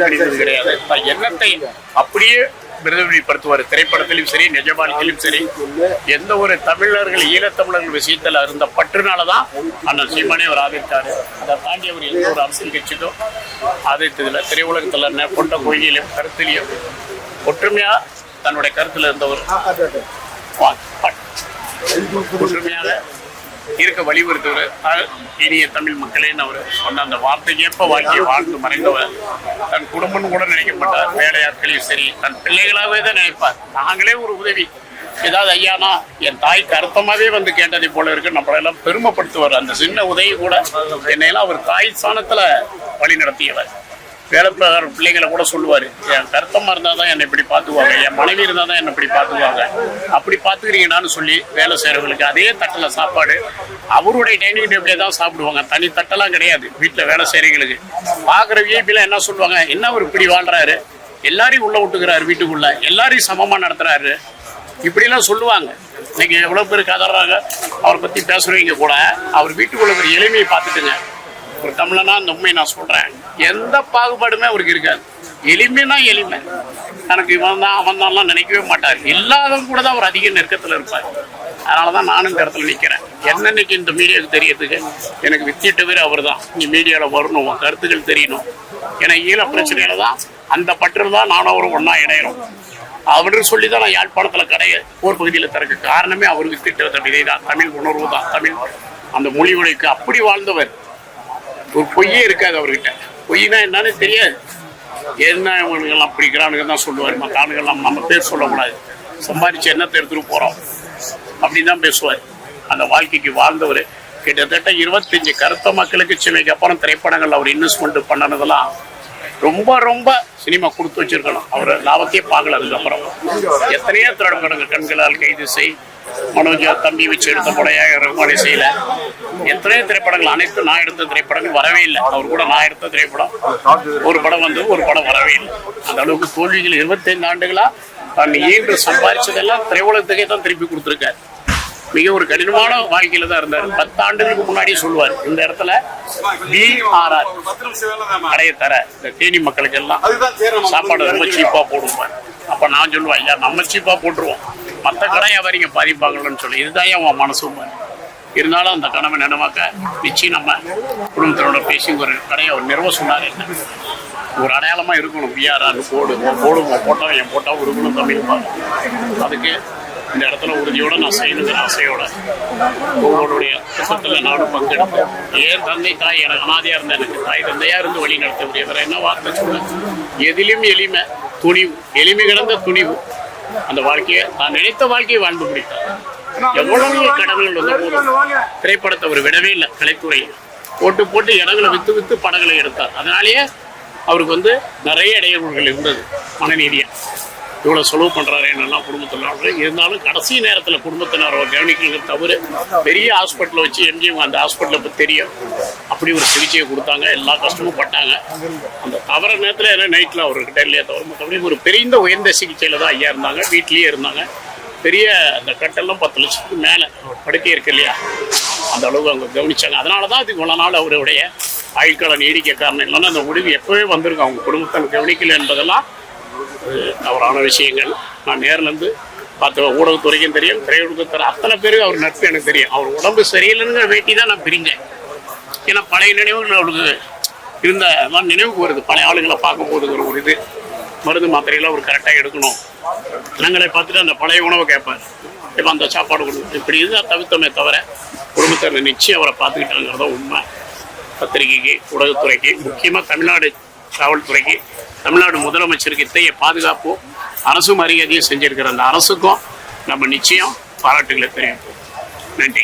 அடிப்படைவது கிடையாது. எண்ணத்தை அப்படியே பிரதிபலிப்படுத்துவார். திரைப்படத்திலும் சரி, நிஜ வாழ்க்கையிலும் சரி, எந்த ஒரு தமிழர்கள் ஈழத்தமிழர்கள் விஷயத்தில் இருந்த பற்றுனாலதான் அண்ணன் சீமானே அவர் ஆதரித்தாரு. அதை தாண்டி அவர் எந்த ஒரு அரசியல் கட்சிக்கும் ஆதரித்ததில்லை. திரையுலகத்தில் கொண்ட கொள்கையிலும் கருத்திலையும் ஒற்றுமையா தன்னுடைய கருத்துல இருந்தவர், ஒற்றுமையாக இருக்க வலியுறுத்தவர். இனிய தமிழ் மக்களேன்னு அவர் சொன்ன அந்த வார்த்தைக்கேற்ப வாழ்க்கையை வாழ்ந்து மறைந்தவர். தன் குடும்பம் கூட நினைக்கப்பட்டார். வேலையாட்களையும் சரி, தன் பிள்ளைகளாகவே தான் நினைப்பார். நாங்களே ஒரு உதவி ஏதாவது ஐயானா என் தாய்க்கு அர்த்தமாகவே வந்து கேட்டதை போல இருக்கு நம்மளெல்லாம் பெருமைப்படுத்துவார். அந்த சின்ன உதவி கூட என்னையெல்லாம் அவர் தாய் ஸ்தானத்துல வழி நடத்தியவர். வேலைக்கார பிள்ளைங்களை கூட சொல்லுவார், என் கருத்தமாக இருந்தால் தான் என்னை இப்படி பார்த்துக்குவாங்க, என் மனைவி இருந்தால் தான் என்னை இப்படி பார்த்துக்குவாங்க, அப்படி பார்த்துக்கிறீங்கன்னு சொல்லி வேலை செய்கிறவங்களுக்கு அதே தட்டில் சாப்பாடு அவருடைய டைனிங் டேபிளே தான் சாப்பிடுவாங்க. தனி தட்டெல்லாம் கிடையாது. வீட்டில் வேலை செய்கிறவங்களுக்கு பார்க்குற விஐபிலாம் என்ன சொல்லுவாங்க, என்ன அவர் இப்படி வாழ்கிறாரு, எல்லாரையும் உள்ளே விட்டுக்கிறாரு, வீட்டுக்குள்ளே எல்லாரையும் சமமாக நடத்துகிறாரு, இப்படிலாம் சொல்லுவாங்க. இன்னைக்கு எவ்வளோ பேர் கதறாங்க அவரை பற்றி பேசுகிறவங்க கூட. அவர் வீட்டுக்குள்ள ஒரு எளிமையை பார்த்துட்டுங்க. ஒரு தமிழனா அந்த உண்மையை நான் சொல்கிறேன், எந்த பாகுபாடுமே அவருக்கு இருக்காது. எளிமைனா எளிமை. எனக்கு இவன் தான் அவன் தான்லாம் நினைக்கவே மாட்டார். இல்லாதவங்க கூட தான் அவர் அதிக நெருக்கத்தில் இருப்பார். அதனால தான் நானும் இந்த இடத்துல நிற்கிறேன். என்னன்னைக்கு இந்த மீடியாவுக்கு தெரியறதுக்கு எனக்கு வித்திட்டவர் அவர் தான். நீ மீடியாவில் வரணும், கருத்துக்கள் தெரியணும். ஏன்னா ஈழ பிரச்சனையில தான் அந்த பற்றில் தான் நானும் அவரும் ஒன்றா இணையிறோம். அவரு சொல்லி தான் நான் யாழ்ப்பாணத்தில் போர் பகுதியில் திறக்க காரணமே அவருக்கு திட்டத்தை இதை தான். தமிழ் உணர்வு தான். தமிழ் அந்த மொழி உழைக்கு அப்படி வாழ்ந்தவர். ஒரு பொய்யே இருக்காது அவர்கிட்ட. பொய்னா என்னன்னு தெரியாது. என்ன இவனுங்கெல்லாம் பிடிக்கிறானுங்க தான் சொல்லுவார். மற்ற ஆளுங்கெல்லாம் நம்ம பேர் சொல்லக்கூடாது, சம்பாதிச்சு என்னத்தை எடுத்துட்டு போகிறோம் அப்படின்னு தான் பேசுவார். அந்த வாழ்க்கைக்கு வாழ்ந்தவர். கிட்டத்தட்ட 25 கருத்த மக்களுக்கு சிலைக்கு அப்புறம் திரைப்படங்கள் அவர் இன்வெஸ்ட்மெண்ட் பண்ணனதெல்லாம் ரொம்ப ரொம்ப சினிமா கொடுத்து வச்சிருக்கணும். அவர் லாபத்தையே பார்க்கல. அதுக்கப்புறம் எத்தனையோ திரைப்படங்கள் கண்களால் கைது செய், மனோஜா தம்பி வச்சு எடுத்த படம் செய்யல, எத்தனையோ திரைப்படங்கள் அனைத்தும் நான் எடுத்த திரைப்படங்கள் வரவே இல்லை. அவர் கூட நான் எடுத்த திரைப்படம் ஒரு படம் வந்து ஒரு படம் வரவே இல்லை. அந்த அளவுக்கு தோல்விகள் 25 ஆண்டுகளா தான் ஈன்று சம்பாதிச்சதெல்லாம் திரையுலகத்துக்கே தான் திருப்பி கொடுத்துருக்காரு. மிக ஒரு கடினமான வாழ்க்கையில தான் இருந்தார். 10 ஆண்டுகளுக்கு முன்னாடியே சொல்லுவார், இந்த இடத்துல BRR கடையை தர இந்த தேனி மக்களுக்கு எல்லாம் சாப்பாடு ரொம்ப சீப்பா போடுவார். அப்ப நான் சொல்லுவேன், ஐயா நம்ம சீப்பா போட்டுருவோம், மற்ற கடையை வரைங்க பாதிப்பாங்கன்னு சொல்லி. இதுதான் அவன் மனசும். இருந்தாலும் அந்த கனவை நினைவாக்க நிச்சயம் நம்ம குடும்பத்தினோட பேசி ஒரு கடையை அவர் நிறுவ சொன்னார். என்ன ஒரு அடையாளமாக இருக்கணும், BRR போடுவோம், போட்டவன் என் போட்டால் இருக்கணும் தமிழ்பாங்க. அதுக்கு இந்த இடத்துல உறுதியோடு நான் செய்யணுங்கிற ஆசையோட உங்களுடைய திட்டத்தில் நானும் பங்கெடுப்பேன். ஏன் தந்தை தாய் எனக்கு அனாதையாக இருந்த எனக்கு தாய் தந்தையாக இருந்து வழி நடத்த முடியாது. என்ன வார்த்தை சொல்ல, எதிலும் எளிமை, துணிவு, எளிமை கிடந்த துணிவு. அந்த வாழ்க்கையை நான் நினைத்த வாழ்க்கையை வாழ்ந்து முடித்தார். எவ்வளவு கடன்கள் வந்த போதும் திரைப்படத்தை அவர் விடவே இல்லை. கலைத்துறையை போட்டு இடங்களை வித்து படங்களை எடுத்தார். அதனாலேயே அவருக்கு நிறைய இடையூறுகள் இருந்தது. மனநீதியா இவ்வளோ செலவு பண்ணுறாரு என்னெல்லாம் குடும்பத்தினர். இருந்தாலும் கடைசி நேரத்தில் குடும்பத்தினர் கவனிக்கிறது தவிர பெரிய ஹாஸ்பிட்டலில் வச்சு எம்ஜிஎம் அந்த ஹாஸ்பிட்டலை பற்றி தெரியும், அப்படி ஒரு சிகிச்சையை கொடுத்தாங்க. எல்லா கஷ்டமும் பட்டாங்க. அந்த தவற நேரத்தில் என்ன நைட்டில் அவர்கிட்ட இல்லையா தவிர மற்றபடி ஒரு பெரிய உயர்ந்த சிகிச்சையில் தான் ஐயா இருந்தாங்க. வீட்லேயே இருந்தாங்க. பெரிய அந்த கட்டெல்லாம் 10 லட்சத்துக்கு மேலே படுக்கை இருக்கு இல்லையா, அந்த அளவுக்கு அவங்க கவனிச்சாங்க. அதனால தான் அது இவ்வளோ நாள் அவருடைய ஆயுட்காலம் நீடிக்க காரணம். இல்லைன்னா அந்த முடிவு எப்போவே வந்திருக்கும். அவங்க குடும்பத்தை கவனிக்கல என்பதெல்லாம் தவறான விஷயங்கள். நான் நேரிலேருந்து பார்த்த ஊடகத்துறைக்கும் தெரியும், திரையுலகத்துறை அத்தனை பேருக்கு அவர் நட்பு எனக்கு தெரியும். அவர் உடம்பு சரியில்லைங்கிற வேட்டி தான் நான் பிரிஞ்சேன். ஏன்னா பழைய நினைவுகள் அவருக்கு இருந்த நினைவுக்கு வருது. பழைய ஆளுங்களை பார்க்கும்போது ஒரு இது மருந்து மாத்திரைகளை அவர் கரெக்டாக எடுக்கணும். நாங்களே பார்த்துட்டு அந்த பழைய உணவை கேட்பார், இப்போ அந்த சாப்பாடு கொடுக்கும். இப்படி இதுதான் தவிர்த்தமே தவிர குடும்பத்தை நிச்சயம் அவரை பார்த்துக்கிட்டாங்கிறத உண்மை. பத்திரிகைக்கு, ஊடகத்துறைக்கு, முக்கியமாக தமிழ்நாடு காவல்துறைக்கு, தமிழ்நாடு முதலமைச்சருக்கு இத்தகைய பாதுகாப்பு அரசும் மரியாதையும் செஞ்சிருக்கிற அந்த அரசுக்கும் நம்ம நிச்சயம் பாராட்டுகளை தெரிவிப்போம். நன்றி.